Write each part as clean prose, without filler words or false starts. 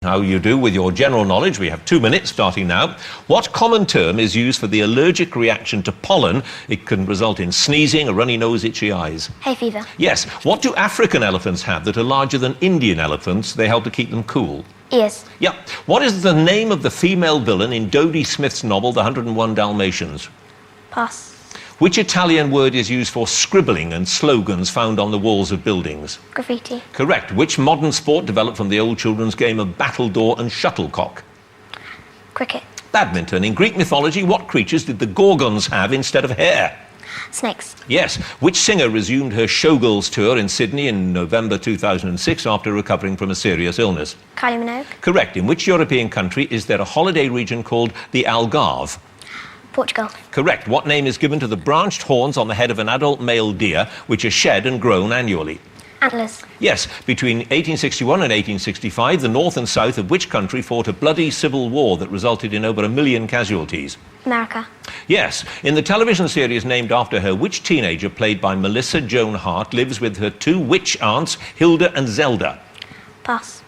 How you do with your general knowledge. We have 2 minutes starting now. What common term is used for the allergic reaction to pollen? It can result in sneezing, a runny nose, itchy eyes. Hay fever. Yes. What do African elephants have that are larger than Indian elephants? They help to keep them cool. Ears. Yeah. What is the name of the female villain in Dodie Smith's novel, The 101 Dalmatians? Pass. Which Italian word is used for scribbling and slogans found on the walls of buildings? Graffiti. Correct. Which modern sport developed from the old children's game of battledore and shuttlecock? Cricket. Badminton. In Greek mythology, what creatures did the Gorgons have instead of hair? Snakes. Yes. Which singer resumed her Showgirls tour in Sydney in November 2006 after recovering from a serious illness? Kylie Minogue. Correct. In which European country is there a holiday region called the Algarve? Portugal. Correct. What name is given to the branched horns on the head of an adult male deer, which are shed and grown annually? Antlers. Yes. Between 1861 and 1865, the north and south of which country fought a bloody civil war that resulted in over 1 million casualties? America. Yes. In the television series named after her, which teenager, played by Melissa Joan Hart, lives with her 2 witch aunts, Hilda and Zelda? Pass.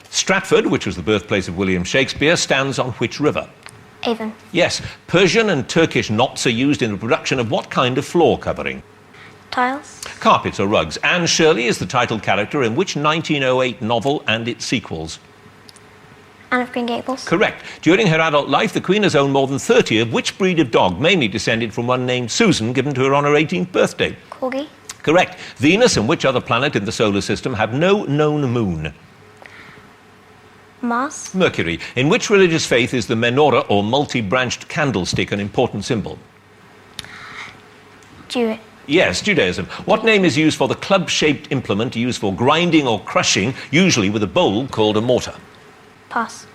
Stratford, which was the birthplace of William Shakespeare, stands on which river? Avon. Yes. Persian and Turkish knots are used in the production of what kind of floor covering? Tiles. Carpets or rugs. Anne Shirley is the title character in which 1908 novel and its sequels? Anne of Green Gables. Correct. During her adult life, the Queen has owned more than 30 of which breed of dog, mainly descended from one named Susan, given to her on her 18th birthday? Corgi. Correct. Venus and which other planet in the solar system have no known moon? Mars. Mercury. In which religious faith is the menorah or multi-branched candlestick an important symbol? Jewish. Yes, Judaism. What name is used for the club-shaped implement used for grinding or crushing, usually with a bowl called a mortar? Pass.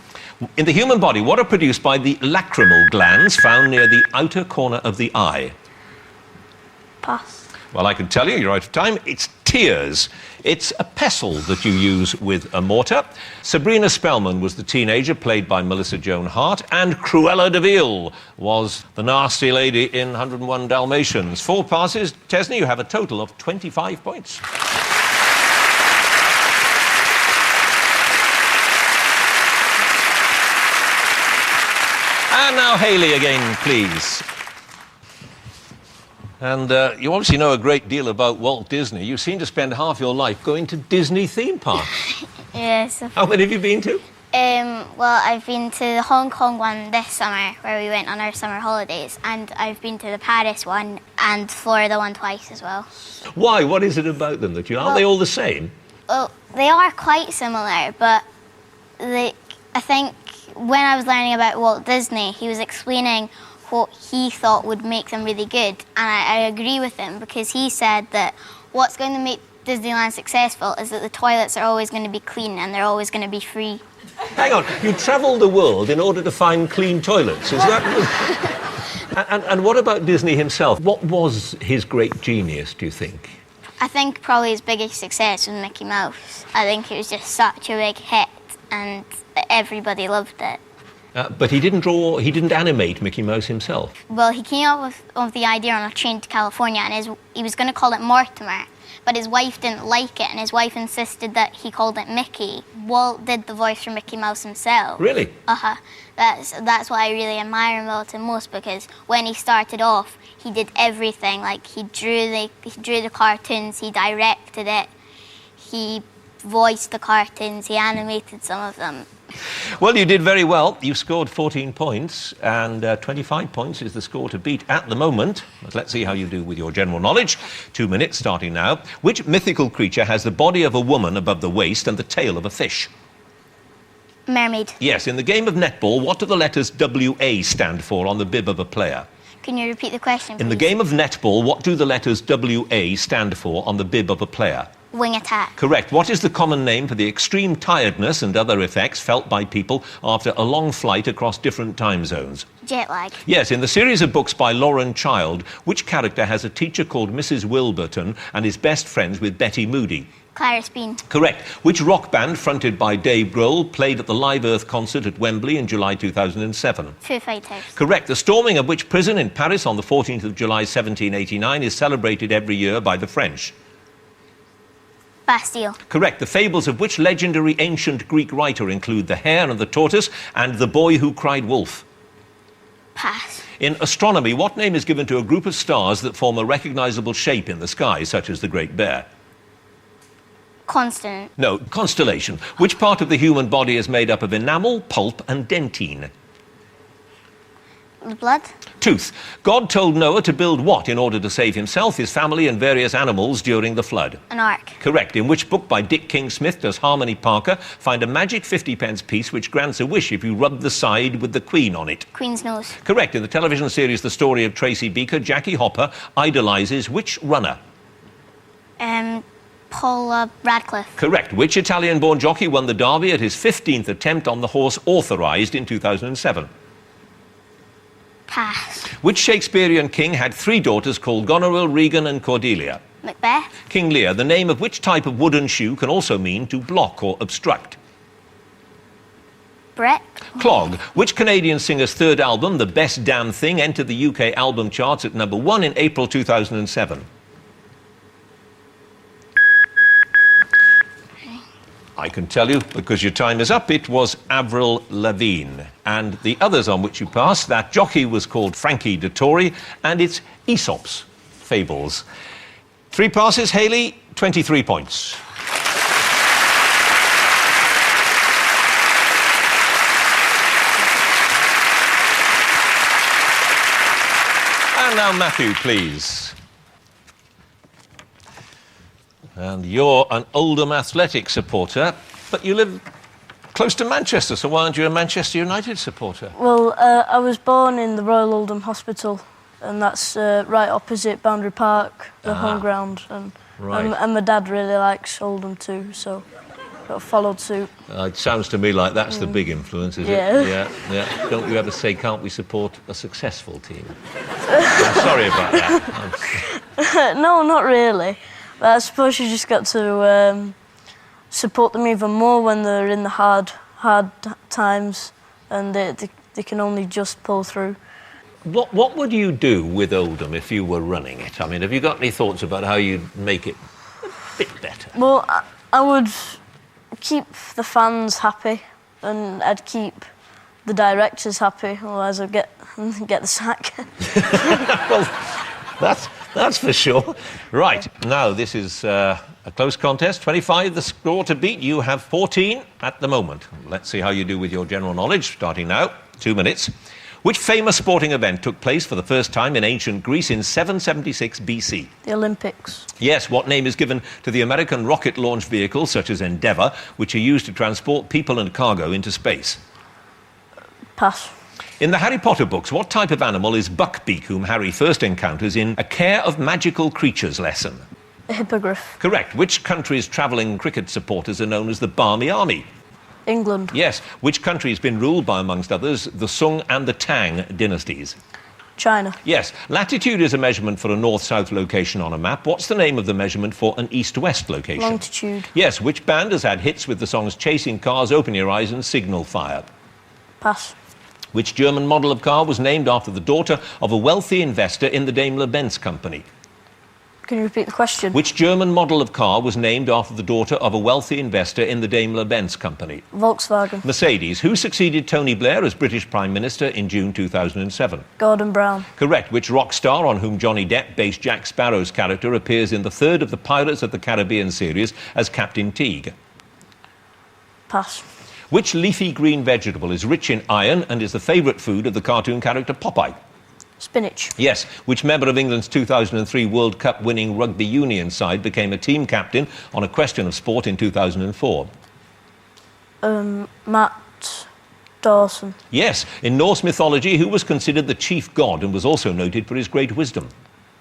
In the human body, what are produced by the lacrimal glands found near the outer corner of the eye? Pass. Well, I can tell you, you're out of time. It's tears. It's a pestle that you use with a mortar. Sabrina Spellman was the teenager, played by Melissa Joan Hart, and Cruella de Vil was the nasty lady in 101 Dalmatians. 4 passes. Tesney, you have a total of 25 points. And now Hayley again, please. And you obviously know a great deal about Walt Disney. You seem to spend half your life going to Disney theme parks. Yes. How many have you been to? Well, I've been to the Hong Kong one this summer, where we went on our summer holidays, and I've been to the Paris one and Florida one twice as well. Why? What is it about them that you... Aren't they all the same? Well, they are quite similar, but I think when I was learning about Walt Disney, he was explaining what he thought would make them really good, and I agree with him, because he said that what's going to make Disneyland successful is that the toilets are always going to be clean and they're always going to be free. Hang on, you travel the world in order to find clean toilets, is that... and what about Disney himself? What was his great genius, do you think? I think probably his biggest success was Mickey Mouse. I think it was just such a big hit and everybody loved it. But he didn't animate Mickey Mouse himself. Well, he came up with the idea on a train to California, and he was going to call it Mortimer, but his wife didn't like it, and his wife insisted that he called it Mickey. Walt did the voice for Mickey Mouse himself. Really? Uh-huh. That's what I really admire about him most, because when he started off, he did everything. Like, he drew the cartoons, he directed it, he voiced the cartoons, he animated some of them. Well, you did very well. You scored 14 points, and 25 points is the score to beat at the moment. But let's see how you do with your general knowledge. 2 minutes starting now. Which mythical creature has the body of a woman above the waist and the tail of a fish? Mermaid. Yes, in the game of netball, what do the letters WA stand for on the bib of a player? Can you repeat the question, please? In the game of netball, what do the letters WA stand for on the bib of a player? Wing attack. Correct. What is the common name for the extreme tiredness and other effects felt by people after a long flight across different time zones? Jet lag. Yes, in the series of books by Lauren Child, which character has a teacher called Mrs. Wilburton and is best friends with Betty Moody? Clara Bean. Correct. Which rock band, fronted by Dave Grohl, played at the Live Earth concert at Wembley in July 2007? Foo Fighters. Correct. The storming of which prison in Paris on the 14th of July 1789 is celebrated every year by the French? Bastille. Correct. The fables of which legendary ancient Greek writer include The Hare and the Tortoise and The Boy Who Cried Wolf? Pass. In astronomy, what name is given to a group of stars that form a recognizable shape in the sky, such as the Great Bear? Constant. No, constellation. Which part of the human body is made up of enamel, pulp, and dentine? The blood. Tooth. God told Noah to build what in order to save himself, his family, and various animals during the flood? An ark. Correct. In which book by Dick King-Smith does Harmony Parker find a magic 50p piece which grants a wish if you rub the side with the Queen on it? Queen's nose. Correct. In the television series The Story of Tracy Beaker, Jackie Hopper idolizes which runner? Paula Radcliffe. Correct. Which Italian-born jockey won the Derby at his 15th attempt on the horse authorised in 2007? Pass. Which Shakespearean king had 3 daughters called Goneril, Regan and Cordelia? Macbeth. King Lear. The name of which type of wooden shoe can also mean to block or obstruct? Brick. Clog. Which Canadian singer's third album, The Best Damn Thing, entered the UK album charts at number 1 in April 2007? I can tell you, because your time is up, it was Avril Lavigne. And the others on which you passed, that jockey was called Frankie Dettori, and it's Aesop's Fables. 3 passes, Hayley, 23 points. And now Matthew, please. And you're an Oldham Athletic supporter, but you live close to Manchester, so why aren't you a Manchester United supporter? Well, I was born in the Royal Oldham Hospital, and that's right opposite Boundary Park, the home ground. And my dad really likes Oldham too, so I followed suit. It sounds to me like that's the big influence, is Yeah. it? Yeah. Don't you ever say, can't we support a successful team? I'm sorry about that. No, not really. But I suppose you just got to support them even more when they're in the hard times, and they can only just pull through. What would you do with Oldham if you were running it? I mean, have you got any thoughts about how you'd make it a bit better? Well, I would keep the fans happy, and I'd keep the directors happy, otherwise I'd get the sack. Well, that's for sure. Right, now this is a close contest. 25 the score to beat. You have 14 at the moment. Let's see how you do with your general knowledge, starting now. 2 minutes. Which famous sporting event took place for the first time in ancient Greece in 776 BC? The Olympics. Yes, what name is given to the American rocket launch vehicles, such as Endeavour, which are used to transport people and cargo into space? Pass. In the Harry Potter books, what type of animal is Buckbeak, whom Harry first encounters in A Care of Magical Creatures lesson? A hippogriff. Correct. Which country's travelling cricket supporters are known as the Barmy Army? England. Yes. Which country has been ruled by, amongst others, the Sung and the Tang dynasties? China. Yes. Latitude is a measurement for a north-south location on a map. What's the name of the measurement for an east-west location? Longitude. Yes. Which band has had hits with the songs Chasing Cars, Open Your Eyes and Signal Fire? Pass. Which German model of car was named after the daughter of a wealthy investor in the Daimler-Benz company? Can you repeat the question? Which German model of car was named after the daughter of a wealthy investor in the Daimler-Benz company? Volkswagen. Mercedes. Who succeeded Tony Blair as British Prime Minister in June 2007? Gordon Brown. Correct. Which rock star on whom Johnny Depp based Jack Sparrow's character appears in the third of the Pirates of the Caribbean series as Captain Teague? Pass. Which leafy green vegetable is rich in iron and is the favourite food of the cartoon character Popeye? Spinach. Yes. Which member of England's 2003 World Cup winning rugby union side became a team captain on a question of sport in 2004? Matt Dawson. Yes. In Norse mythology, who was considered the chief god and was also noted for his great wisdom?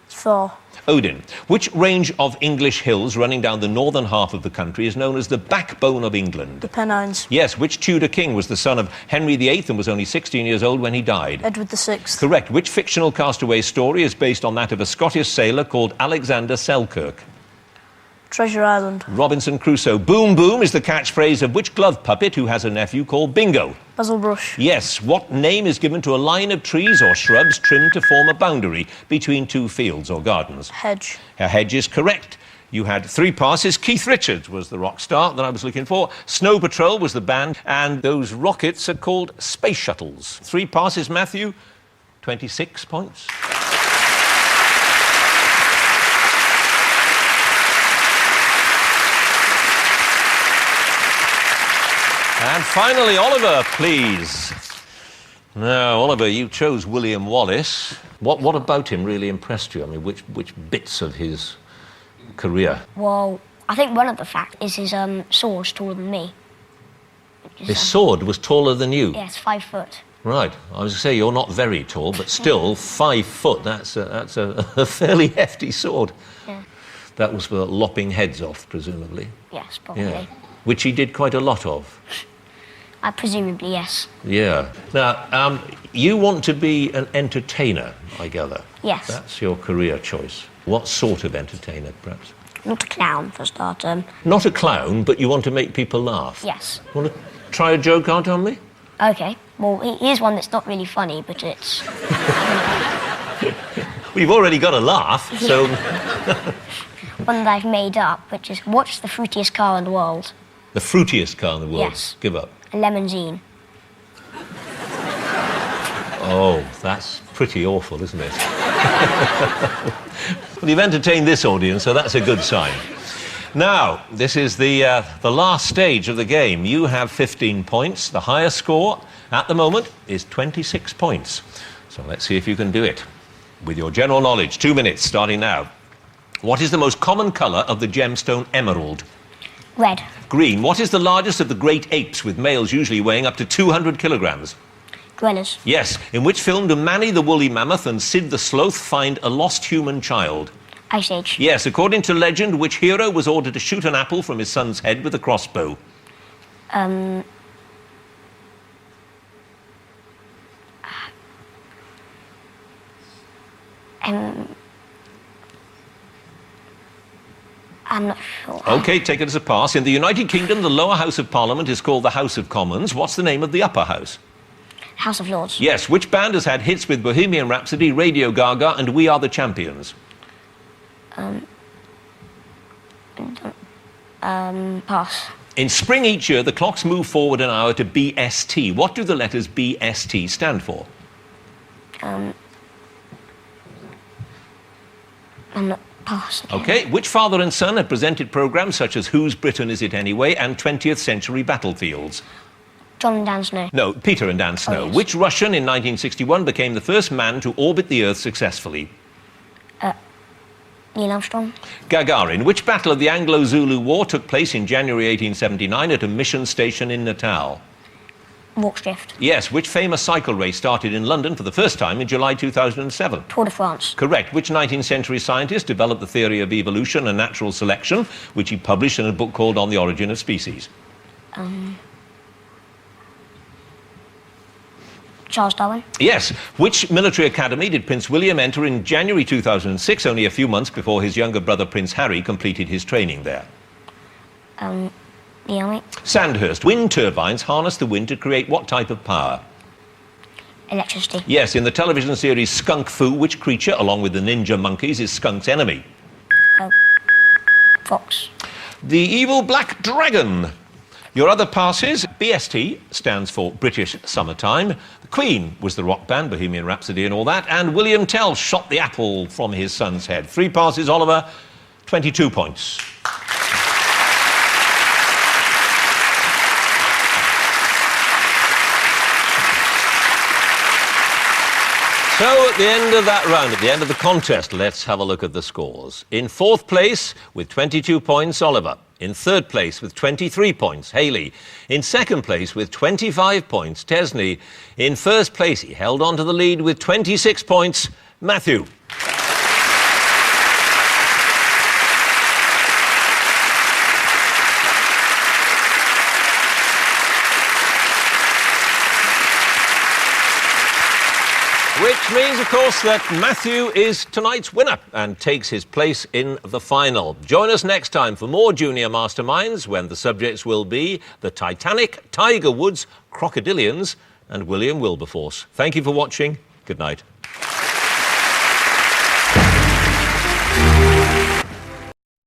Thor. Odin. Which range of English hills running down the northern half of the country is known as the backbone of England? The Pennines. Yes. Which Tudor king was the son of Henry VIII and was only 16 years old when he died? Edward VI. Correct. Which fictional castaway story is based on that of a Scottish sailor called Alexander Selkirk? Treasure Island. Robinson Crusoe. Boom boom is the catchphrase of which glove puppet who has a nephew called Bingo? Basil Brush. Yes. What name is given to a line of trees or shrubs trimmed to form a boundary between two fields or gardens? Hedge. A hedge is correct. You had 3 passes. Keith Richards was the rock star that I was looking for. Snow Patrol was the band, and those rockets are called space shuttles. 3 passes, Matthew, 26 points. And finally, Oliver, please. Now, Oliver, you chose William Wallace. What about him really impressed you? I mean, which bits of his career? Well, I think one of the facts is his sword's taller than me. His sword was taller than you? Yes, 5 foot. Right. I was going to say, you're not very tall, but still, 5 foot, that's a fairly hefty sword. Yeah. That was for lopping heads off, presumably. Yes, probably. Yeah. Which he did quite a lot of. Presumably, yes. Yeah. Now, you want to be an entertainer, I gather. Yes. That's your career choice. What sort of entertainer, perhaps? Not a clown, for a start. Not a clown, but you want to make people laugh? Yes. Want to try a joke out on me? OK. Well, here's one that's not really funny, but it's... We've already got a laugh, so... one that I've made up, which is, what's the fruitiest car in the world? The fruitiest car in the world? Yes. Give up. A limousine. Oh, that's pretty awful, isn't it? Well, you've entertained this audience, so that's a good sign. Now, this is the last stage of the game. You have 15 points. The highest score at the moment is 26 points. So let's see if you can do it. With your general knowledge, 2 minutes, starting now. What is the most common colour of the gemstone emerald? Red. Green. What is the largest of the great apes, with males usually weighing up to 200 kilograms? Gorillas. Yes. In which film do Manny the woolly mammoth and Sid the sloth find a lost human child? Ice Age. Yes. According to legend, which hero was ordered to shoot an apple from his son's head with a crossbow? I'm not sure. OK, take it as a pass. In the United Kingdom, the lower house of Parliament is called the House of Commons. What's the name of the upper house? House of Lords. Yes. Which band has had hits with Bohemian Rhapsody, Radio Gaga and We Are the Champions? Pass. In spring each year, the clocks move forward an hour to BST. What do the letters BST stand for? I'm not... Pass. OK. Which father and son have presented programmes such as Whose Britain Is It Anyway and 20th Century Battlefields? John and Dan Snow. No, Peter and Dan Snow. Oh, yes. Which Russian in 1961 became the first man to orbit the Earth successfully? Neil Armstrong. Gagarin. Which battle of the Anglo-Zulu War took place in January 1879 at a mission station in Natal? Rorke's Drift. Yes. Which famous cycle race started in London for the first time in July 2007? Tour de France. Correct. Which 19th century scientist developed the theory of evolution and natural selection, which he published in a book called On the Origin of Species? Charles Darwin. Yes. Which military academy did Prince William enter in January 2006, only a few months before his younger brother Prince Harry completed his training there? The Army. Sandhurst. Wind turbines harness the wind to create what type of power? Electricity. Yes. In the television series Skunk Fu, which creature, along with the ninja monkeys, is Skunk's enemy? Fox. The evil black dragon. Your other passes, BST stands for British Summertime. The Queen was the rock band, Bohemian Rhapsody and all that. And William Tell shot the apple from his son's head. 3 passes, Oliver, 22 points. So at the end of that round, at the end of the contest, let's have a look at the scores. In 4th place, with 22 points, Oliver. In 3rd place, with 23 points, Hayley. In 2nd place, with 25 points, Tesney. In 1st place, he held on to the lead with 26 points, Matthew. Which means, of course, that Matthew is tonight's winner and takes his place in the final. Join us next time for more Junior Masterminds, when the subjects will be the Titanic, Tiger Woods, Crocodilians and William Wilberforce. Thank you for watching. Good night.